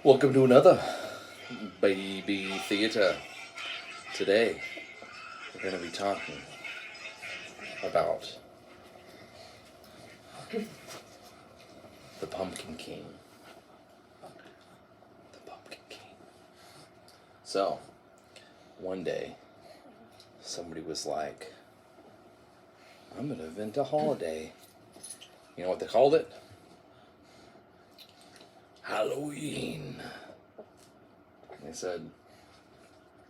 Welcome to another Baby Theater. Today, we're going to be talking about the Pumpkin King. The Pumpkin King. So, one day, somebody was like, I'm going to invent a holiday. You know what they called it? Halloween. And they said,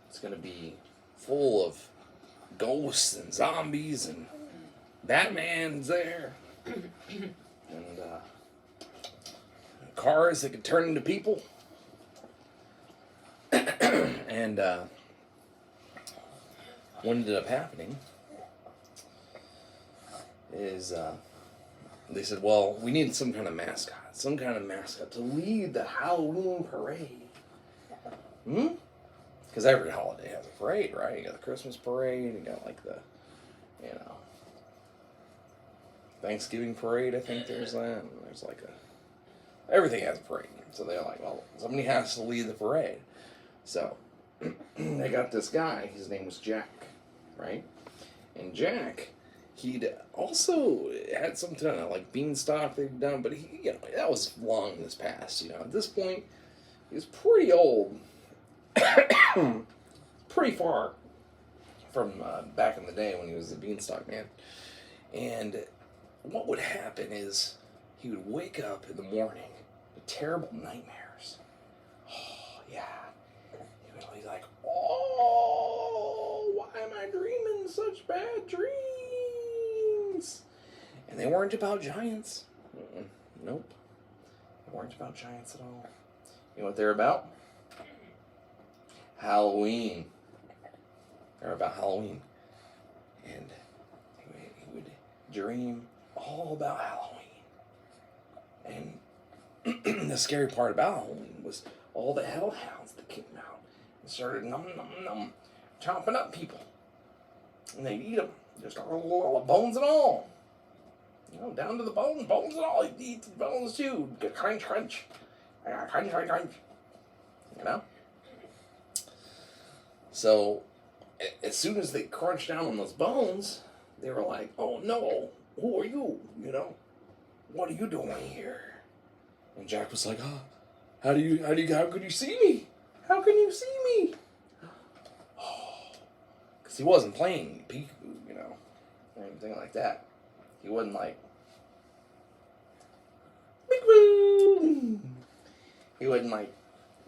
it's going to be full of ghosts and zombies and Batman's there. And cars that could turn into people. And what ended up happening is they said, well, we need some kind of mascot to lead the Halloween parade. Because every holiday has a parade, right? You got the Christmas parade, you got like the, Thanksgiving parade, I think there's that. And there's like everything has a parade. So they're like, well, somebody has to lead the parade. So they got this guy, his name was Jack, right? And Jack, he'd also had some kind of like beanstalk they'd done, but that was long in his past. At this point, he was pretty old, pretty far from back in the day when he was the beanstalk man. And what would happen is he would wake up in the morning with terrible nightmares. Oh, yeah. He would be like, oh, why am I dreaming such bad dreams? And they weren't about giants. Nope. They weren't about giants at all. You know what they're about? Halloween. They're about Halloween. And he would dream all about Halloween. And the scary part about Halloween was all the hellhounds that came out and started chomping up people. And they'd eat them. Just all bones and all. Down to the bones and all. He'd eat the bones too. Crunch, crunch. Crunch, crunch, crunch. So, as soon as they crunched down on those bones, they were like, oh no, who are you? What are you doing here? And Jack was like, how could you see me? How can you see me? Because he wasn't playing peekaboo, or anything like that. He wasn't like, peekaboo. He wasn't like,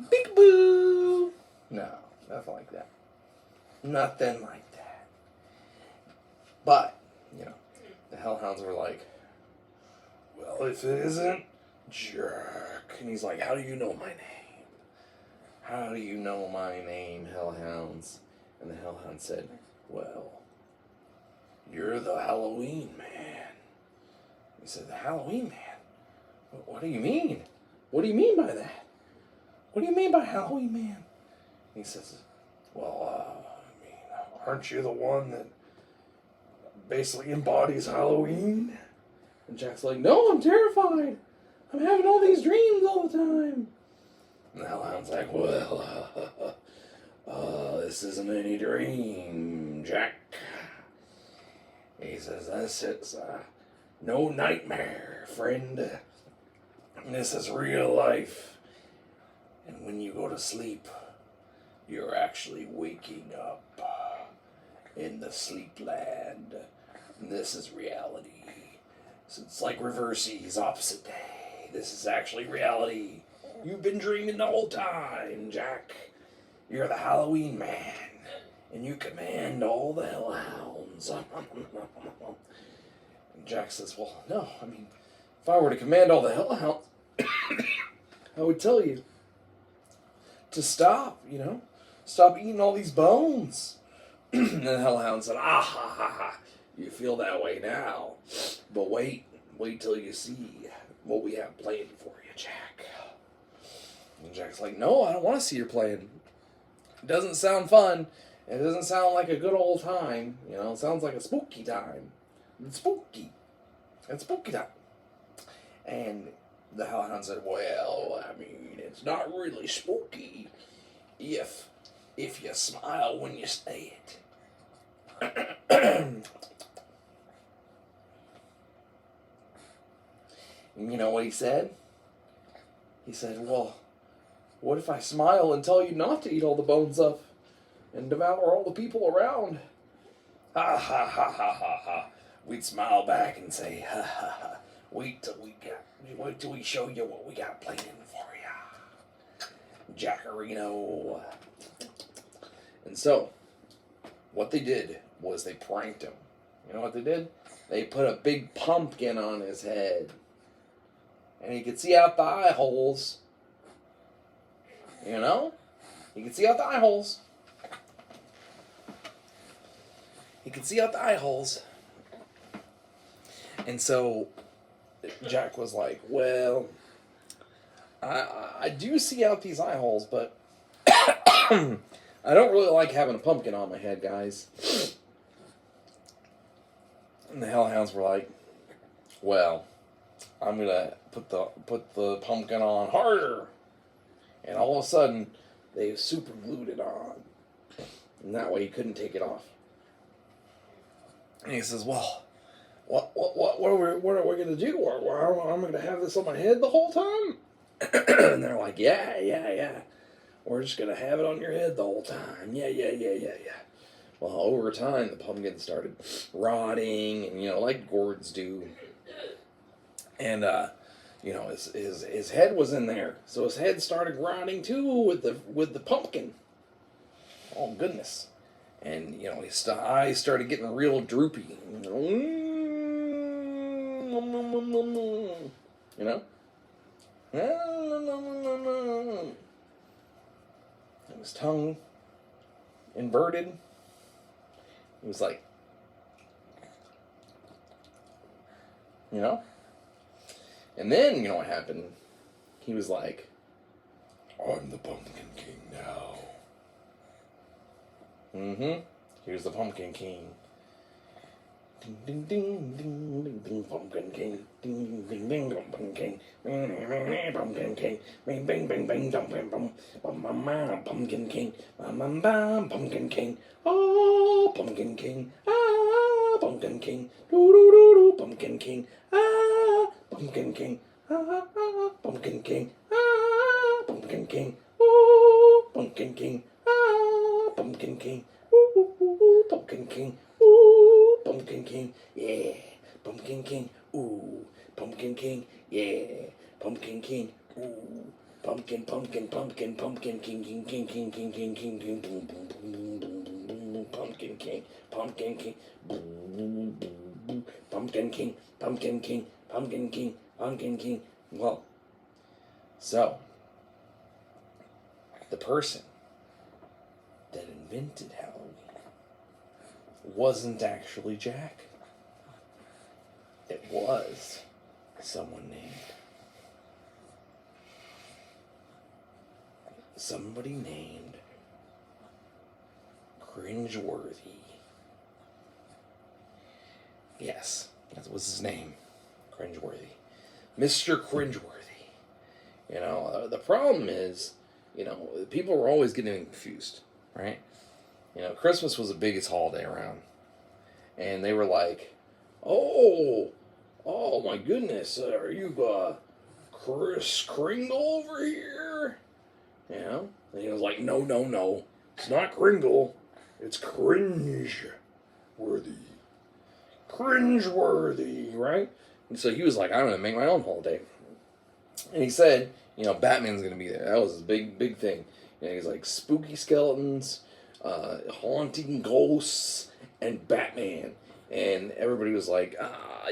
peekaboo. No, nothing like that. Nothing like that. But, the hellhounds were like, well, if it isn't Jack. And he's like, how do you know my name? How do you know my name, hellhounds? And the hellhound said, well, you're the Halloween man. He said, the Halloween man? What do you mean? What do you mean by that? What do you mean by Halloween man? He says, well, aren't you the one that basically embodies Halloween? And Jack's like, no, I'm terrified. I'm having all these dreams all the time. And the hellhound's like, well, this isn't any dream, Jack. He says, this is no nightmare, friend. This is real life. And when you go to sleep, you're actually waking up in the sleep land. And this is reality. So it's like reverses, opposite day. This is actually reality. You've been dreaming the whole time, Jack. You're the Halloween man. And you command all the hellhounds. And Jack says, well, no, if I were to command all the hellhounds, I would tell you to stop, Stop eating all these bones. And the hellhound said, ah, ha, ha, ha. You feel that way now. But wait till you see what we have planned for you, Jack. And Jack's like, no, I don't want to see your plan. It doesn't sound fun. It doesn't sound like a good old time. It sounds like a spooky time. It's spooky. It's spooky time. And the hellhound said, well, it's it's not really spooky if you smile when you say it. And you know what he said? He said, well, what if I smile and tell you not to eat all the bones up and devour all the people around? Ha ha ha ha ha ha. We'd smile back and say, ha ha ha. Wait till we show you what we got planned for ya, Jackarino. And so, what they did was they pranked him. You know what they did? They put a big pumpkin on his head. And he could see out the eye holes. You know? He could see out the eye holes. He could see out the eye holes. And so Jack was like, well, I do see out these eye holes, but I don't really like having a pumpkin on my head, guys. And the Hellhounds were like, well, I'm gonna put the pumpkin on harder. And all of a sudden, they super glued it on. And that way he couldn't take it off. And he says, well, what are we gonna do? I'm gonna have this on my head the whole time? And they're like, yeah. We're just gonna have it on your head the whole time. Yeah. Well, over time, the pumpkin started rotting, and like gourds do. And his head was in there, so his head started rotting too with the pumpkin. Oh goodness! And his eyes started getting real droopy. And his tongue inverted. He was like, And then, you know what happened? He was like, I'm the Pumpkin King now. He was the Pumpkin King. Ding, ding, ding, ding, ding, ding, Pumpkin King. Ding, ding, ding, ding, Pumpkin King. Pumpkin King. Bing, bing, bing, bing, dum, bing, bum. Pumpkin King. Pumpkin King. Oh, Pumpkin King. Ah, Pumpkin King. Do, do, do, do, Pumpkin King. Ah, Pumpkin King. Ah, Pumpkin King. Ah, Pumpkin King. Ooh, Pumpkin King. Ah, Pumpkin King. Ooh, Pumpkin King. Ooh, Pumpkin King. Yeah, Pumpkin King. Ooh, Pumpkin King. Yeah, Pumpkin King. Ooh, pumpkin King, King, King, boom, boom, boom, boom, boom, boom, Pumpkin King, boom, boom, boom, Pumpkin King. Well, so the person that invented Halloween wasn't actually Jack. It was someone named Cringeworthy. Yes, that was his name, Cringeworthy. Mr. Cringeworthy. The problem is, people were always getting confused, right? Christmas was the biggest holiday around. And they were like, oh my goodness, are you, Kris Kringle over here? And he was like, no, it's not Kringle, it's Cringeworthy. Cringeworthy, right? And so he was like, I'm going to make my own holiday. And he said, Batman's going to be there. That was his big thing. He's like, spooky skeletons, haunting ghosts, and Batman. And everybody was like,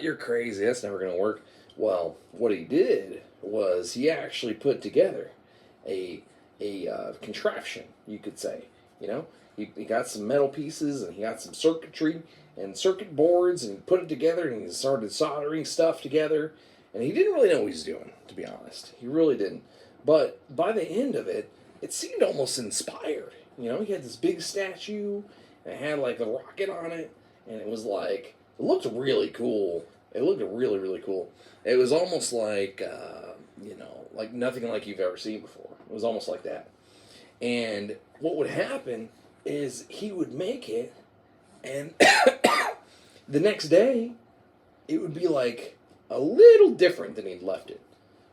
you're crazy, that's never going to work. Well, what he did was he actually put together a contraption, you could say. He got some metal pieces, and he got some circuitry and circuit boards, and he put it together, and he started soldering stuff together. And he didn't really know what he was doing, to be honest. He really didn't. But by the end of it, it seemed almost inspired. He had this big statue, and it had like a rocket on it, and it was like, it looked really cool. It looked really, really cool. It was almost like, like nothing like you've ever seen before. It was almost like that. And what would happen is he would make it, and the next day, it would be like a little different than he'd left it,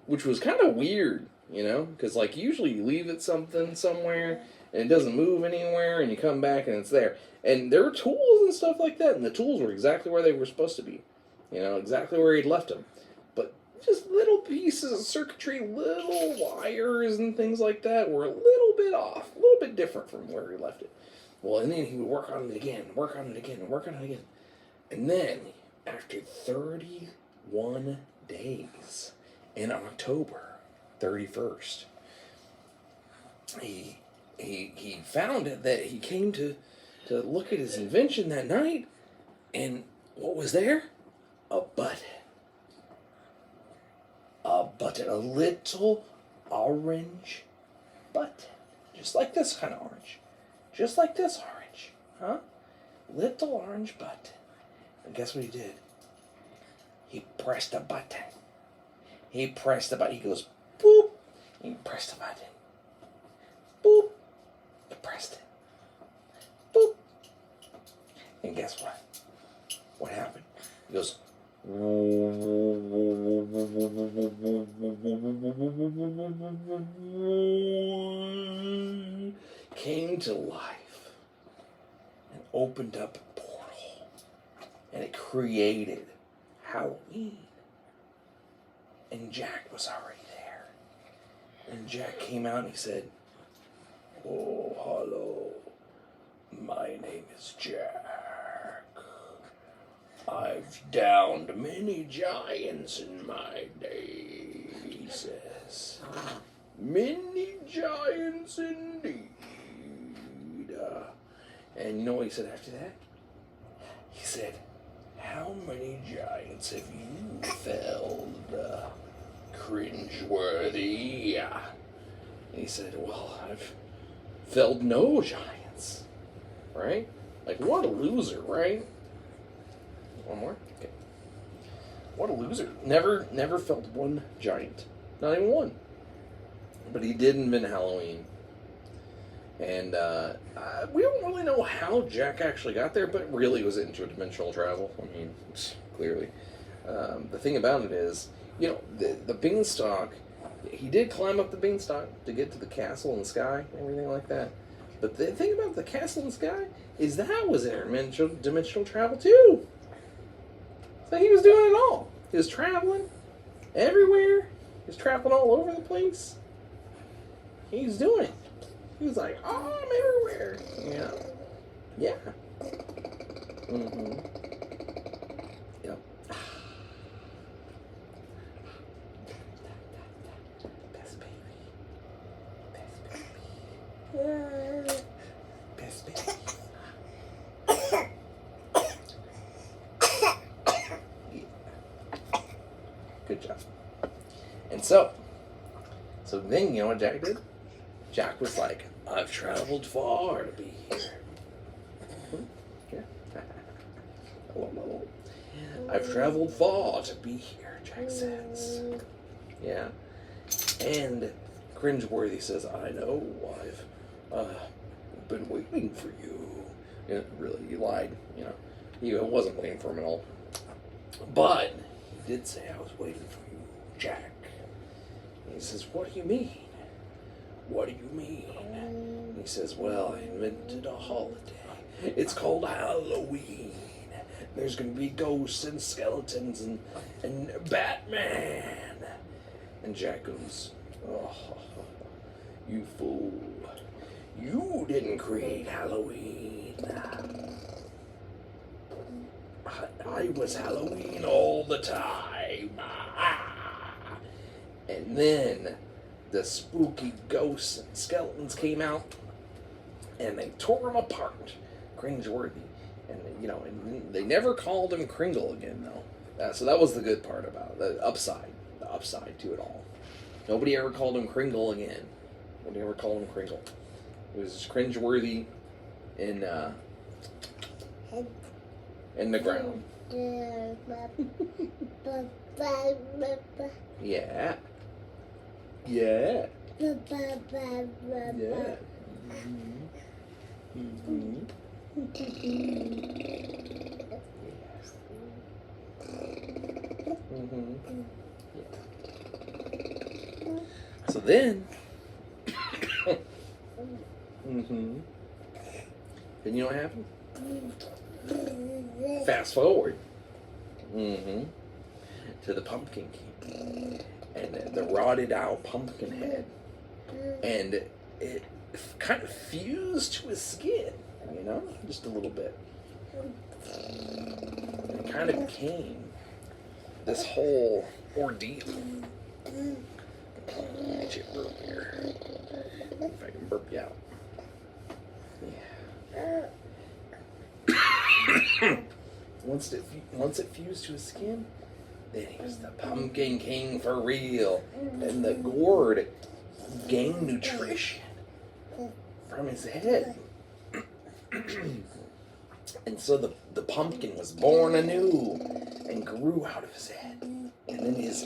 which was kind of weird, you know, because like usually you leave it somewhere and it doesn't move anywhere, and you come back and it's there. And there were tools and stuff like that, and the tools were exactly where they were supposed to be, you know, exactly where he'd left them. But just little pieces of circuitry, little wires and things like that were a little bit off, a little bit different from where he left it. Well, and then he would work on it again, work on it again, and work on it again. And then, after 31 days, in October 31st, he found it that he came to look at his invention that night, and what was there? A button. A button, a little orange button. Just like this kind of orange. Just like this orange. Huh? Little orange button. And guess what he did? He pressed a button. He pressed the button. He goes, boop. He pressed the button. Boop. He pressed it. Boop. And guess what? What happened? He goes, came to life and opened up a portal, and it created Halloween. And Jack was already there. And Jack came out and he said, "Oh, hello. My name is Jack. I've downed many giants in my day," he says. "Many giants indeed." And you know what he said after that? He said, "How many giants have you felled, cringeworthy?" And he said, "Well, I've felled no giants." Right? Like, what a loser, right? One more? Okay. What a loser. Never felled one giant. Not even one. But he did invent Halloween. And we don't really know how Jack actually got there, but really was it interdimensional travel? I mean, clearly. The thing about it is, you know, the beanstalk, he did climb up the beanstalk to get to the castle in the sky and everything like that. But the thing about the castle in the sky is that was interdimensional travel too. So he was doing it all. He was traveling everywhere. He was traveling all over the place. He was doing it. He was like, "Oh, I'm everywhere." Yeah. Yeah. Mm-hmm. Yep. Best baby. Best baby. Best baby. Good job. And so then, you know what Jack did? Jack was like, "I've traveled far to be here." Yeah. Hello. "I've traveled far to be here," Jack says. Yeah. And Cringeworthy says, "I know, I've been waiting for you." You know, really, he lied. You know, he wasn't waiting for him at all. But he did say, "I was waiting for you, Jack." And he says, "What do you mean? What do you mean?" And he says, "Well, I invented a holiday. It's called Halloween. There's going to be ghosts and skeletons and Batman." And Jack goes, "Oh, you fool. You didn't create Halloween. I was Halloween all the time." And then the spooky ghosts and skeletons came out, and they tore him apart, Cringeworthy. And, you know, and they never called him Kringle again, though. So that was the good part about it, the upside to it all. Nobody ever called him Kringle again. Nobody ever called him Kringle. It was just Cringeworthy in the ground. Yeah. Yeah. Yeah. Mm-hmm. Mm-hmm. So then, mm-hmm. Then you know what happened? Fast forward, mm-hmm, to the Pumpkin King and the rotted out pumpkin head, and it kind of fused to his skin, just a little bit. And it kind of became this whole ordeal. Get you a burp here. If I can burp you out. Yeah. Once it fused to his skin, then he was the Pumpkin King for real. And the gourd gained nutrition from his head. And so the pumpkin was born anew and grew out of his head. And then his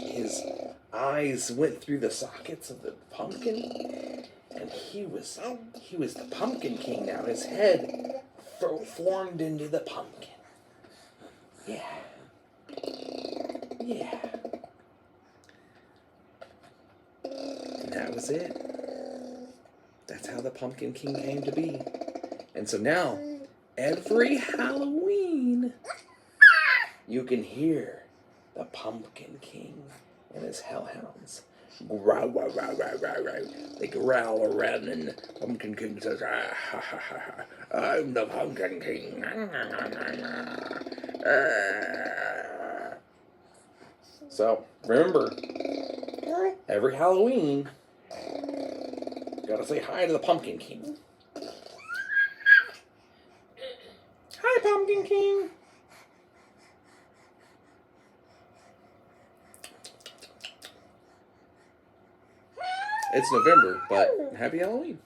eyes went through the sockets of the pumpkin, and he was the Pumpkin King now. His head formed into the pumpkin. Yeah. Yeah. And that was it. That's how the Pumpkin King came to be. And so now, every Halloween, you can hear the Pumpkin King and his hellhounds. Growl, growl, growl, growl, growl, growl. They growl around, and the Pumpkin King says, ah, ha, ha, ha, ha. I'm the Pumpkin King. So, remember, every Halloween, you gotta say hi to the Pumpkin King. Hi, Pumpkin King. It's November, but happy Halloween.